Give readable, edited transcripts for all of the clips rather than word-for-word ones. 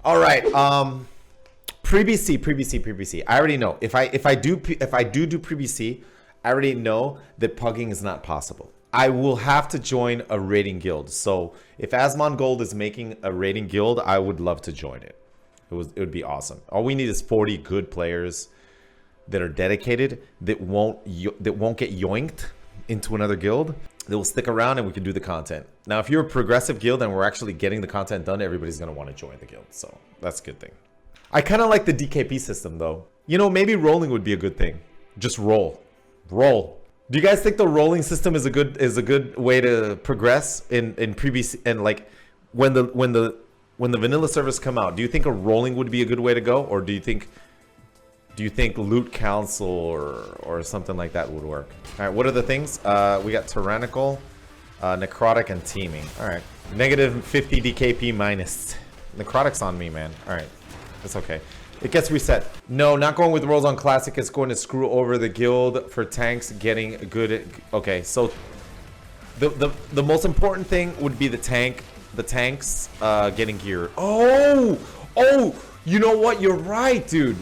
All right. Pre-BC. I already know. If I do pre-BC, I already know that pugging is not possible. I will have to join a raiding guild. So if Asmon Gold is making a raiding guild, I would love to join it. It would be awesome. All we need is 40 good players that are dedicated, that won't get yoinked into another guild. They will stick around and we can do the content. Now, if you're a progressive guild and we're actually getting the content done, everybody's going to want to join the guild. So that's a good thing. I kind of like the DKP system, though. You know, maybe rolling would be a good thing. Just roll. Roll. Do you guys think the rolling system is a good way to progress in pre-BC and like when the vanilla servers come out? Do you think a rolling would be a good way to go, or do you think loot council or something like that would work? All right, what are the things? We got tyrannical, necrotic, and teaming. All right, negative 50 DKP minus. Necrotic's on me, man. All right, that's okay. It gets reset. No, not going with rolls on classic. It's going to screw over the guild for tanks getting good. Okay, so the most important thing would be the tanks getting gear. Oh, you know what? You're right, dude.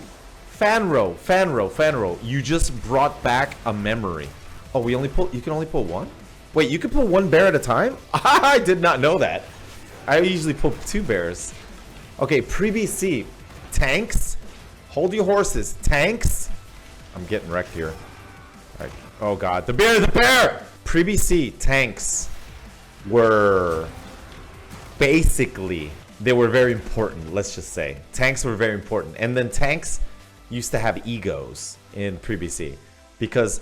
Fanro. You just brought back a memory. Oh, you can only pull one? Wait, you can pull one bear at a time? I did not know that. I usually pull 2 bears. Okay, pre-BC. Tanks. Hold your horses. Tanks. I'm getting wrecked here. All right. Oh god, the bear! Pre-BC tanks were basically, they were very important, let's just say. Tanks were very important. And then tanks used to have egos in pre-BC because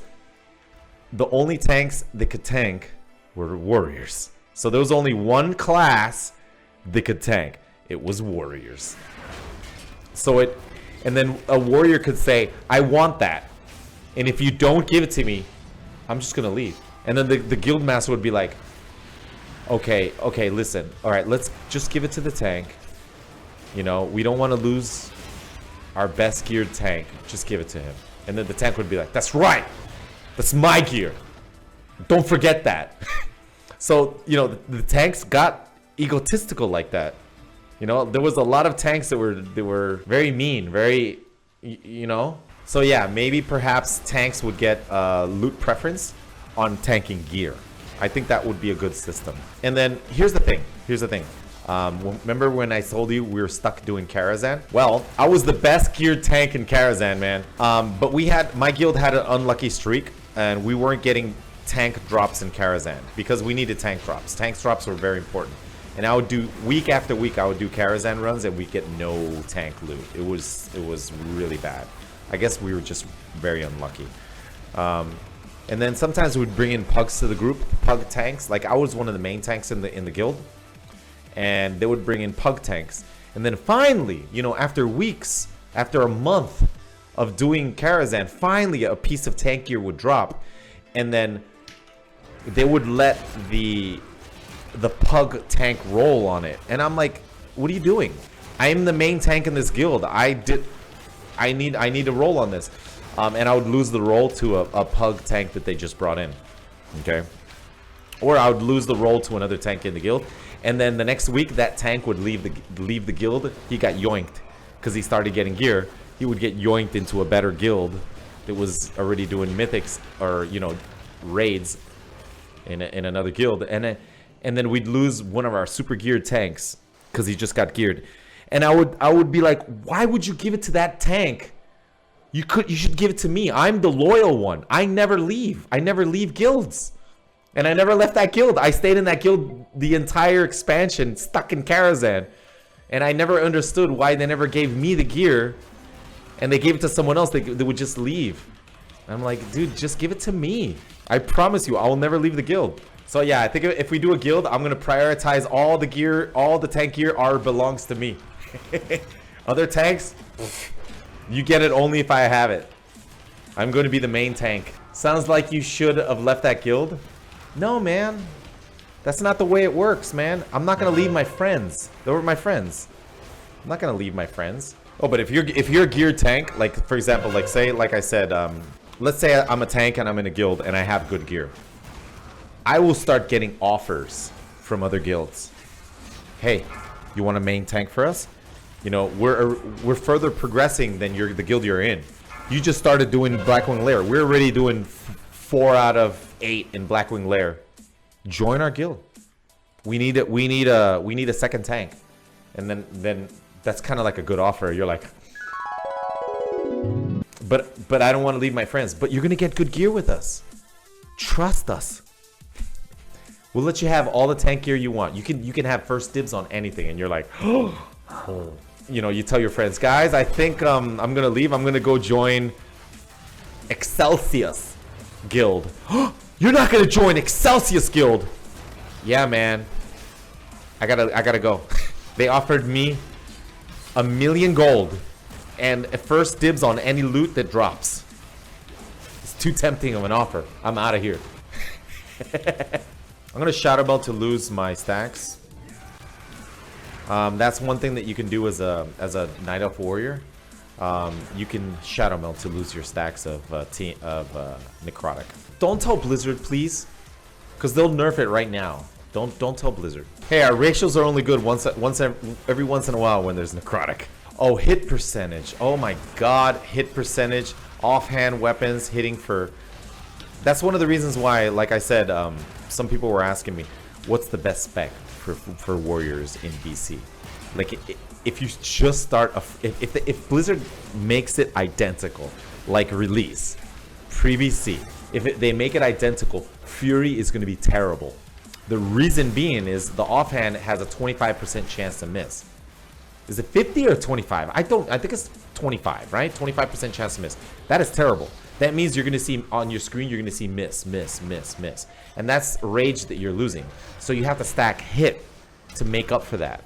the only tanks that could tank were warriors. So there was only one class that could tank. It was warriors. And then a warrior could say, I want that. And if you don't give it to me, I'm just gonna leave. And then the guild master would be like, okay, listen. All right, let's just give it to the tank. You know, we don't want to lose our best geared tank. Just give it to him. And then the tank would be like, that's right. That's my gear. Don't forget that. So, you know, the tanks got egotistical like that. You know, there was a lot of tanks that were very mean, very, you know. So yeah, maybe perhaps tanks would get loot preference on tanking gear. I think that would be a good system. And then here's the thing. Remember when I told you we were stuck doing Karazhan? Well, I was the best geared tank in Karazhan, man. But my guild had an unlucky streak, and we weren't getting tank drops in Karazhan because we needed tank drops. Tank drops were very important. And I would do week after week, I would do Karazhan runs, and we'd get no tank loot. It was really bad. I guess we were just very unlucky. And then sometimes we'd bring in pugs to the group, pug tanks. Like I was one of the main tanks in the guild, and they would bring in pug tanks. And then finally, you know, after a month of doing Karazhan, finally a piece of tank gear would drop, and then they would let the pug tank roll on it. And I'm like, what are you doing? I am the main tank in this guild. I need to roll on this. And I would lose the roll to a pug tank that they just brought in. Okay? Or I would lose the roll to another tank in the guild. And then the next week, that tank would leave the guild. He got yoinked because he started getting gear. He would get yoinked into a better guild that was already doing mythics or, you know, raids in another guild. And then we'd lose one of our super geared tanks because he just got geared. And I would be like, why would you give it to that tank? You should give it to me. I'm the loyal one. I never leave. I never leave guilds. And I never left that guild. I stayed in that guild the entire expansion, stuck in Karazhan. And I never understood why they never gave me the gear and they gave it to someone else. They would just leave. I'm like, dude, just give it to me. I promise you, I will never leave the guild. So yeah, I think if we do a guild, I'm going to prioritize all the gear, all the tank gear belongs to me. Other tanks, you get it only if I have it. I'm going to be the main tank. Sounds like you should have left that guild. No, man. That's not the way it works, man. I'm not going to leave my friends. They were my friends. I'm not going to leave my friends. Oh, but if you're a geared tank, like for example, like say, like I said, let's say I'm a tank and I'm in a guild and I have good gear. I will start getting offers from other guilds. Hey, you want a main tank for us? You know, we're further progressing than the guild you're in. You just started doing Blackwing Lair. We're already doing 4 out of 8 in Blackwing Lair. Join our guild. We need a second tank, and then that's kind of like a good offer. You're like, but I don't want to leave my friends. But you're gonna get good gear with us. Trust us. We'll let you have all the tank gear you want. You can have first dibs on anything, and you're like, oh. You know, you tell your friends, guys, I think I'm gonna leave. I'm gonna go join Excelsius Guild. You're not gonna join Excelsius Guild? Yeah, man. I gotta go. They offered me 1,000,000 gold and first dibs on any loot that drops. It's too tempting of an offer. I'm out of here. I'm gonna Shadow Belt to lose my stacks. That's one thing that you can do as a Night Elf warrior. You can Shadow Melt to lose your stacks of Necrotic. Don't tell Blizzard, please, because they'll nerf it right now. Don't tell Blizzard. Hey, our ratios are only good every once in a while when there's Necrotic. Oh, hit percentage. Oh my God, hit percentage. Offhand weapons hitting for. That's one of the reasons why, like I said, some people were asking me, what's the best spec for warriors in BC? Like, if you just start if Blizzard makes it identical, like release pre-BC, if they make it identical, Fury is going to be terrible. The reason being is the offhand has a 25% chance to miss. Is it 50 or 25? I think it's 25, right? 25% chance to miss. That is terrible. That means you're going to see on your screen, you're going to see miss. And that's rage that you're losing. So you have to stack hit to make up for that.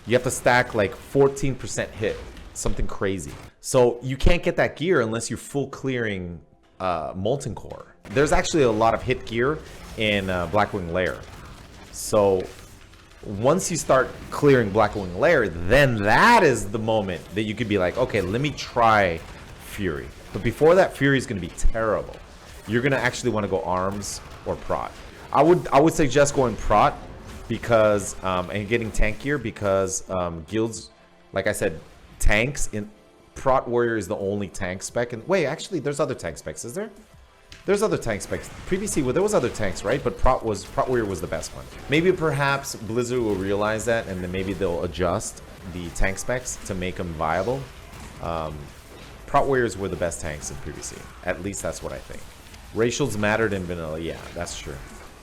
You have to stack like 14% hit, something crazy. So you can't get that gear unless you're full clearing Molten Core. There's actually a lot of hit gear in Blackwing Lair. So once you start clearing Blackwing Lair, then that is the moment that you could be like, okay, let me try Fury. But before that, Fury is going to be terrible. You're going to actually want to go arms or prot. I would suggest going prot because and getting tank gear because guilds, like I said, tanks in prot warrior is the only tank spec. And wait, actually, there's other tank specs, is there? There's other tank specs. Previously, well, there was other tanks, right? But prot warrior was the best one. Maybe perhaps Blizzard will realize that, and then maybe they'll adjust the tank specs to make them viable. Prot warriors were the best tanks in PvC. At least that's what I think. Racials mattered in vanilla. Yeah, that's true.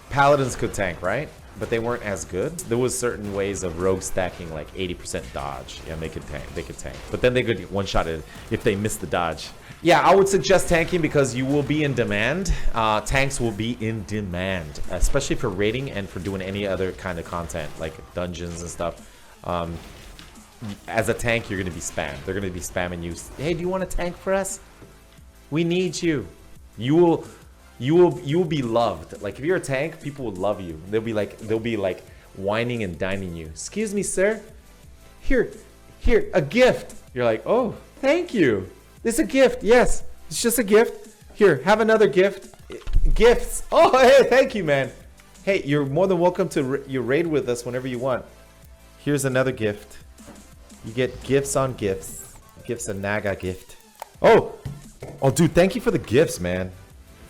Paladins could tank, right? But they weren't as good. There was certain ways of rogue stacking like 80% dodge. Yeah, they could tank. They could tank. But then they could get one-shotted if they missed the dodge. Yeah, I would suggest tanking because you will be in demand. Tanks will be in demand, especially for raiding and for doing any other kind of content like dungeons and stuff. As a tank, you're going to be spammed. They're going to be spamming you. Hey, do you want to tank for us? We need you. You will be loved. Like if you're a tank, people will love you. They'll be like whining and dining you. Excuse me, sir. Here, a gift. You're like, oh, thank you. It's a gift. Yes, it's just a gift. Here, have another gift. Gifts. Oh, hey, thank you, man. Hey, you're more than welcome to your raid with us whenever you want. Here's another gift. You get gifts on gifts. Gifts a Naga gift. Oh, dude, thank you for the gifts, man.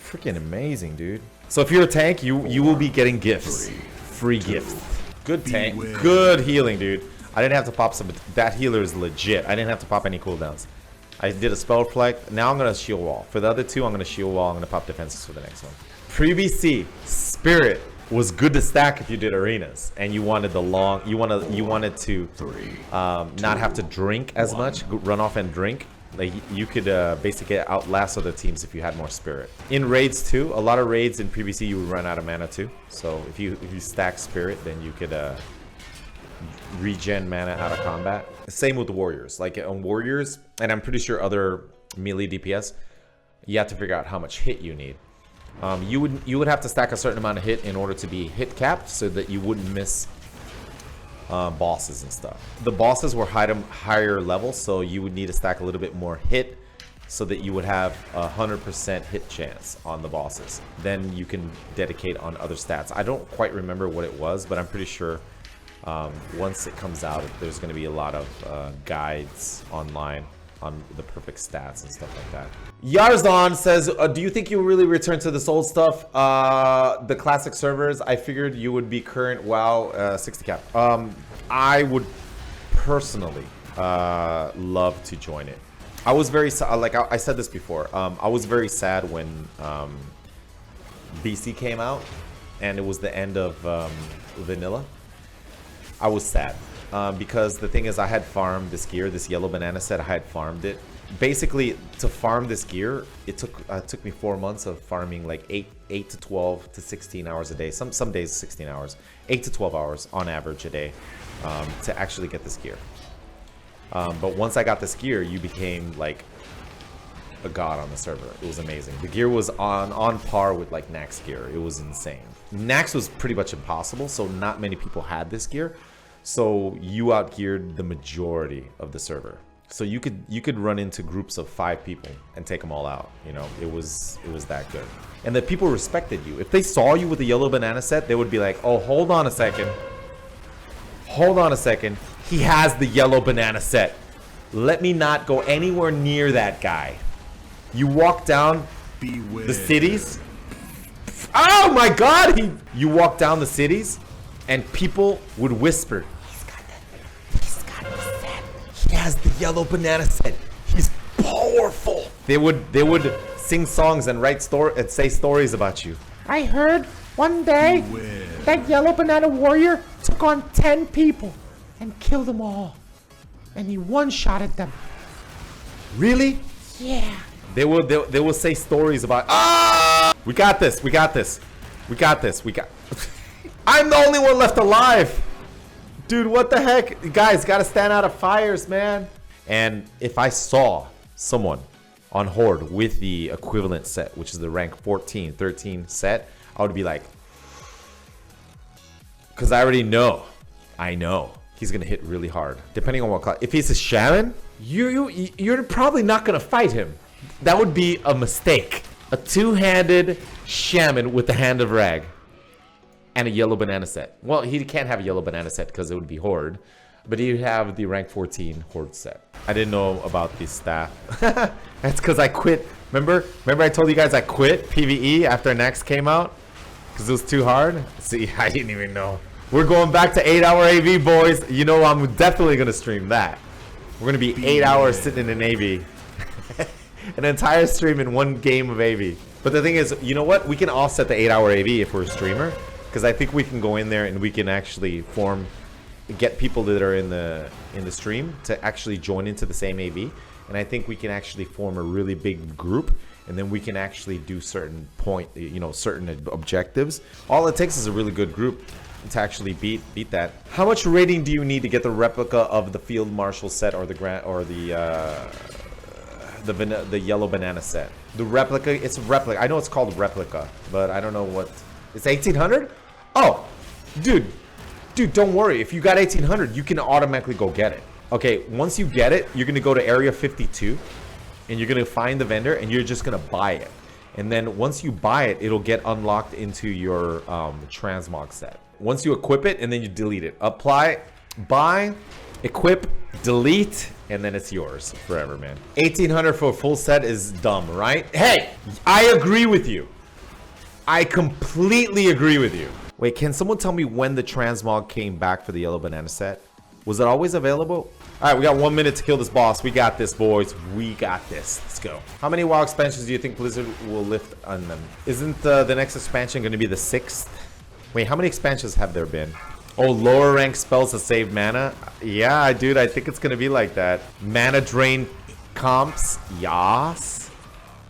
Freaking amazing, dude. So if you're a tank, you will be getting gifts. Free gifts. Good tank. Good healing, dude. I didn't have to pop some. That healer is legit. I didn't have to pop any cooldowns. I did a spell reflect. Now I'm gonna shield wall. For the other two, I'm gonna shield wall. I'm gonna pop defenses for the next one. Pre-BC, Spirit was good to stack if you did arenas and you wanted the long. You wanted to not have to drink as much. Run off and drink. Like you could basically outlast other teams if you had more Spirit. In raids too, a lot of raids in PvC you would run out of mana too. So if you stack Spirit, then you could regen mana out of combat. Same with the warriors. Like on warriors, and I'm pretty sure other melee DPS, you have to figure out how much hit you need. You would have to stack a certain amount of hit in order to be hit capped, so that you wouldn't miss bosses and stuff. The bosses were higher level, so you would need to stack a little bit more hit, so that you would have 100% hit chance on the bosses. Then you can dedicate on other stats. I don't quite remember what it was, but I'm pretty sure Once it comes out, there's going to be a lot of guides online on the perfect stats and stuff like that. Yarzon says, do you think you'll really return to this old stuff? The classic servers, I figured you would be current WoW 60 cap. I would personally love to join it. I was very, like I said this before, I was very sad when BC came out and it was the end of vanilla. I was sad because the thing is, I had farmed this gear, this yellow banana set. I had farmed it. Basically, to farm this gear, it took me 4 months of farming like 8 to 12 to 16 hours a day. Some days 16 hours, 8 to 12 hours on average a day to actually get this gear. But once I got this gear, you became like a god on the server. It was amazing. The gear was on par with like Nax gear. It was insane. Nax was pretty much impossible, so not many people had this gear. So you outgeared the majority of the server. So you could run into groups of 5 people and take them all out. You know, it was that good. And the people respected you. If they saw you with a yellow banana set, they would be like, "Oh, hold on a second. Hold on a second. He has the yellow banana set. Let me not go anywhere near that guy." You walk down the cities. Oh my God! You walk down the cities, and people would whisper, "He's got the set. He has the yellow banana set. He's powerful." They would sing songs and and say stories about you. I heard one day that yellow banana warrior took on 10 people and killed them all, and he one-shotted them. Really? Yeah. They will say stories about, we got this, we got this, we got this, we got. I'm the only one left alive, dude. What the heck, guys? Gotta stand out of fires, man. And if I saw someone on Horde with the equivalent set, which is the rank 14, 13 set, I would be like, because I already know, I know he's gonna hit really hard, depending on what class. If he's a shaman, you're probably not gonna fight him. That would be a mistake. A two-handed shaman with the hand of rag and a yellow banana set. Well, he can't have a yellow banana set because it would be Horde, but he'd have the rank 14 Horde set. I didn't know about the staff. That's because I quit. Remember I told you guys I quit PvE after Nax came out because it was too hard? See, I didn't even know. We're going back to 8-hour AV, boys. You know I'm definitely going to stream that. We're going to be 8 hours sitting in an AV. An entire stream in one game of AV. But the thing is, you know what? We can offset the 8-hour AV if we're a streamer, because I think we can go in there and we can actually get people that are in the stream to actually join into the same AV, and I think we can actually form a really big group, and then we can actually do certain certain objectives. All it takes is a really good group to actually beat that. How much rating do you need to get the replica of the Field Marshal set or the yellow banana set? The replica, it's a replica. I know it's called replica, but I don't know what. It's 1800? Oh, dude, don't worry. If you got 1800, you can automatically go get it. Okay, once you get it, you're gonna go to area 52, and you're gonna find the vendor, and you're just gonna buy it. And then once you buy it, it'll get unlocked into your transmog set. Once you equip it, and then you delete it. Apply, buy, equip, delete, and then it's yours forever, man. 1800 for a full set is dumb, right? Hey, I agree with you. I completely agree with you. Wait, can someone tell me when the transmog came back for the yellow banana set? Was it always available? All right, we got 1 minute to kill this boss. We got this, boys. We got this. Let's go. How many WoW expansions do you think Blizzard will lift on them? Isn't the next expansion going to be the 6th? Wait, how many expansions have there been? Oh, lower rank spells to save mana? Yeah, dude, I think it's going to be like that. Mana drain comps? Yas.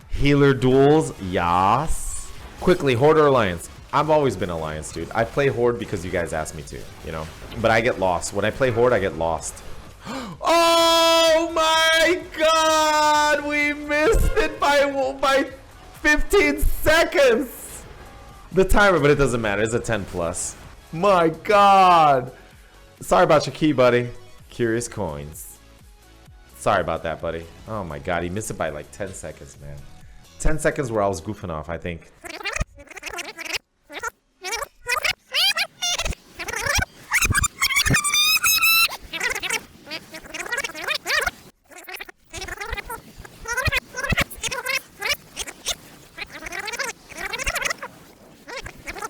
Healer duels? Yas. Quickly, Horde or Alliance? I've always been Alliance, dude. I play Horde because you guys asked me to, you know? But I get lost. When I play Horde, I get lost. Oh my God! We missed it by 15 seconds! The timer, but it doesn't matter. It's a 10 plus. My God! Sorry about your key, buddy. Curious Coins. Sorry about that, buddy. Oh my God, he missed it by like 10 seconds, man. 10 seconds where I was goofing off, I think.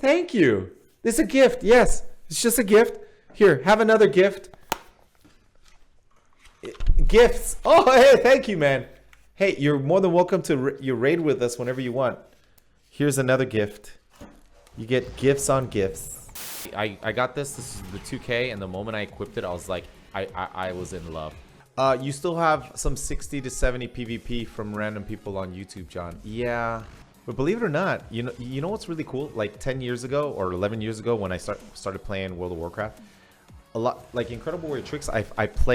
thank you. It's a gift. Yes, it's just a gift. Here, have another gift. Gifts. Oh, hey, thank you, man. Hey, you're more than welcome to your raid with us whenever you want. Here's another gift. You get gifts on gifts. I got this. This is the 2K, and the moment I equipped it, I was like, I was in love. You still have some 60 to 70 PvP from random people on YouTube, John. Yeah, but believe it or not, you know what's really cool? Like 10 years ago or 11 years ago when I started playing World of Warcraft, a lot like Incredible Warrior Tricks, I played